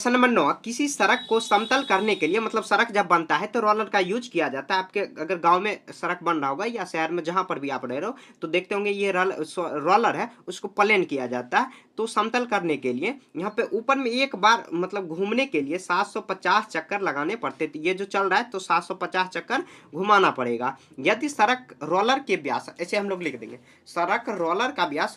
Question number 9, किसी सड़क को समतल करने के लिए मतलब सड़क जब बनता है तो रोलर का यूज किया जाता है। आपके अगर गांव में सड़क बन रहा होगा या शहर में जहां पर भी आप रह रहे हो तो देखते होंगे ये रोलर है उसको प्लेन किया जाता है। तो समतल करने के लिए यहाँ पे ऊपर में एक बार मतलब घूमने के लिए 750 चक्कर लगाने पड़ते थे। ये जो चल रहा है तो 750 चक्कर घुमाना पड़ेगा। यदि सड़क रोलर के व्यास, ऐसे हम लोग लिख देंगे सड़क रोलर का व्यास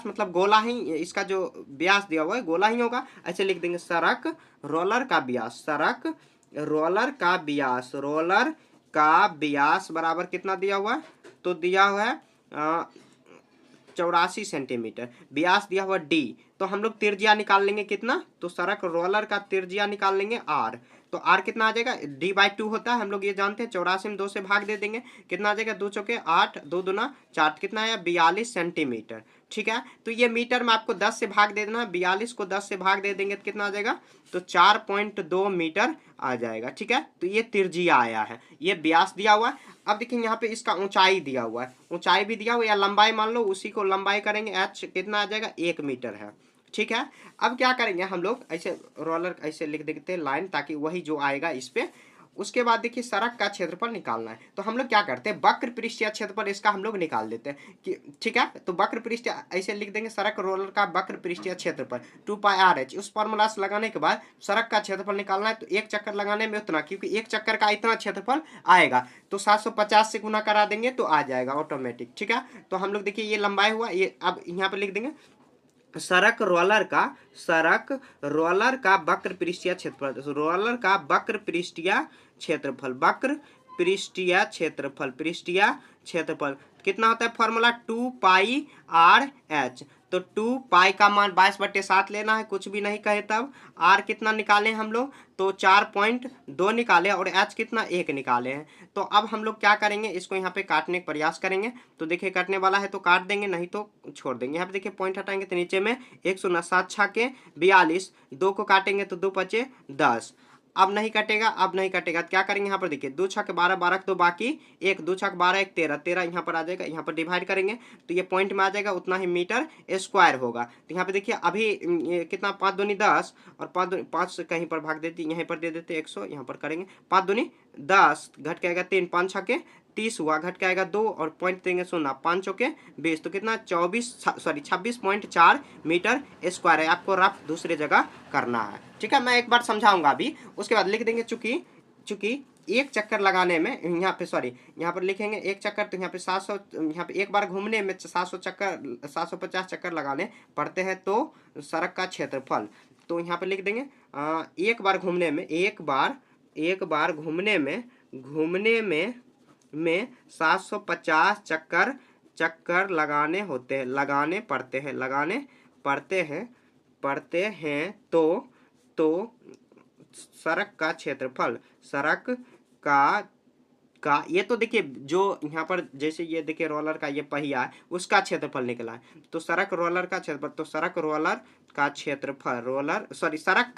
मतलब गोला ही, इसका जो व्यास दिया हुआ है गोला ही होगा, ऐसे लिख देंगे सड़क रोलर का व्यास, सड़क रोलर का व्यास बराबर कितना दिया हुआ है, तो दिया हुआ है 84 सेंटीमीटर। व्यास दिया हुआ डी, तो हम लोग त्रिज्या निकाल लेंगे कितना, तो सड़क रोलर का त्रिज्या निकाल लेंगे आर। तो आर कितना आ जाएगा, डी बाई 2 होता है, हम लोग ये जानते हैं। 84 में 2 से भाग दे देंगे, कितना आ जाएगा, 2 चौके 8, 2 दूना 4, कितना आया 42 सेंटीमीटर। ठीक है, तो ये मीटर में आपको 10 से भाग दे देना, 42 को 10 से भाग दे देंगे तो कितना आ जाएगा, तो 4.2 मीटर आ जाएगा। ठीक है, तो ये त्रिज्या आया है, ये व्यास दिया हुआ है। अब देखिए यहाँ पे इसका ऊंचाई दिया हुआ है, ऊंचाई भी दिया हुआ या लंबाई मान लो, उसी को लंबाई करेंगे, एच कितना आ जाएगा 1 मीटर है। ठीक है, अब क्या करेंगे हम लोग, ऐसे रोलर ऐसे लिख देते हैं लाइन, ताकि वही जो आएगा इस पे। उसके बाद देखिए सड़क का क्षेत्रफल निकालना है, तो हम लोग क्या करते हैं, वक्र पृष्ठीय क्षेत्रफल इसका हम लोग निकाल देते हैं कि ठीक है। तो वक्र पृष्ठीय ऐसे लिख देंगे, सड़क रोलर का वक्र पृष्ठीय क्षेत्रफल 2πr/h। उस फॉर्मूला से लगाने के बाद सड़क का क्षेत्रफल निकालना है, तो एक चक्कर लगाने में उतना, क्योंकि एक चक्कर का इतना क्षेत्रफल आएगा, तो 750 से गुना करा देंगे तो आ जाएगा ऑटोमेटिक। ठीक है, तो हम लोग देखिए ये लंबाई हुआ, ये अब यहाँ पे लिख देंगे सड़क रोलर का वक्र पृष्ठीय क्षेत्रफल, रोलर का वक्र पृष्ठीय क्षेत्रफल, पृष्ठीय क्षेत्रफल कितना होता है, फॉर्मूला 2πr/h। तो 2 का मान 22/7 लेना है, कुछ भी नहीं कहे तब। r कितना निकाले हम लोग, तो 4.2 निकाले, और h कितना 1 निकाले हैं। तो अब हम लोग क्या करेंगे, इसको यहाँ पे काटने का प्रयास करेंगे। तो देखिए कटने वाला है तो काट देंगे, नहीं तो छोड़ देंगे। यहाँ पे देखिए पॉइंट हटाएंगे तो नीचे में 107 छके 42, 2 को काटेंगे तो 2 पचे 10। अब नहीं कटेगा, अब नहीं कटेगा, तो क्या करेंगे, यहाँ पर देखिए 2 छक 12, 12 तो बाकी 1, 2 छक 12, 1 13, 13 यहाँ पर आ जाएगा, यहाँ पर डिवाइड करेंगे तो ये पॉइंट में आ जाएगा, उतना ही मीटर स्क्वायर होगा। तो यहाँ पे देखिए अभी कितना 5 दूनी 10, और 5 से कहीं पर भाग देती, यहीं पर दे देते 100, यहाँ पर करेंगे 5 दूनी 10, घट के आएगा 3, 5 छके 30 हुआ, घट के आएगा 2, और पॉइंट देंगे 0, 5 चौके 20, तो कितना 26.4 मीटर स्क्वायर है। आपको रफ दूसरे जगह करना है। ठीक है, मैं एक बार समझाऊंगा अभी, उसके बाद लिख देंगे चूंकि एक चक्कर लगाने में, यहाँ पे सॉरी यहाँ पर लिखेंगे एक चक्कर, तो यहाँ पे 700, यहाँ पे एक बार घूमने में 750 चक्कर लगाने पड़ते हैं। तो सड़क का क्षेत्रफल, तो यहाँ पे लिख देंगे एक बार घूमने में 750 चक्कर लगाने पड़ते हैं। तो सड़क का क्षेत्रफल, सड़क का ये तो देखिए जो यहाँ पर जैसे ये देखिए रोलर का ये पहिया है उसका क्षेत्रफल निकला है, तो सड़क रोलर का क्षेत्रफल, तो सड़क रोलर का क्षेत्रफल सड़क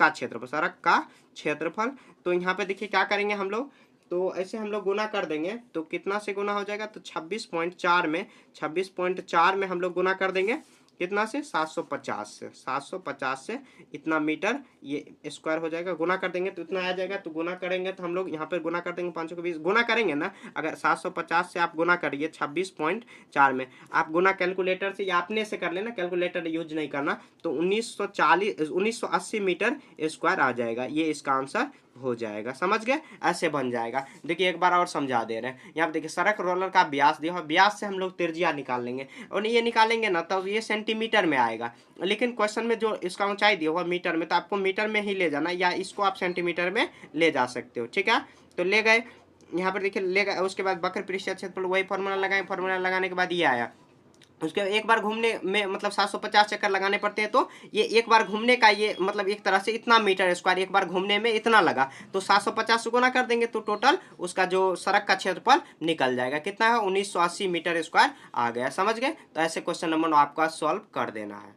का क्षेत्रफल। तो यहाँ पे देखिए क्या करेंगे हम लोग, तो ऐसे हम लोग गुना कर देंगे, तो कितना से गुना हो जाएगा, तो 26.4 में हम लोग गुना कर देंगे, कितना से 750 से इतना मीटर ये स्क्वायर हो जाएगा, गुना कर देंगे तो इतना आ जाएगा। तो गुना करेंगे तो हम लोग यहाँ पर गुना कर देंगे, 5 को 20 गुना करेंगे ना, अगर 750 से आप गुना करिए 26.4 में, आप गुना कैलकुलेटर से या अपने से कर लेना, कैलकुलेटर यूज नहीं करना, तो 1980 मीटर स्क्वायर आ जाएगा। ये इसका आंसर हो जाएगा, समझ गए, ऐसे बन जाएगा। देखिए एक बार और समझा दे रहे हैं, यहाँ पे देखिए सड़क रोलर का व्यास दिया, व्यास से हम लोग त्रिज्या निकाल लेंगे, और ये निकालेंगे ना तो ये सेंटीमीटर में आएगा, लेकिन क्वेश्चन में जो इसका ऊंचाई दिया हुआ मीटर में, तो आपको मीटर में ही ले जाना, या इसको आप सेंटीमीटर में ले जा सकते हो। ठीक है, तो ले गए, यहाँ पर देखिए ले गए, उसके बाद वक्र पृष्ठीय क्षेत्रफल वही फॉर्मूला लगाए, फॉर्मूला लगाने के बाद ये आया। उसके एक बार घूमने में मतलब 750 चक्कर लगाने पड़ते हैं, तो ये एक बार घूमने का ये मतलब एक तरह से इतना मीटर स्क्वायर, एक बार घूमने में इतना लगा, तो 750 से गुना कर देंगे तो टोटल उसका जो सड़क का क्षेत्रफल निकल जाएगा, कितना है 1980 मीटर स्क्वायर आ गया। समझ गए, तो ऐसे क्वेश्चन नंबर 9 आपका सॉल्व कर देना है।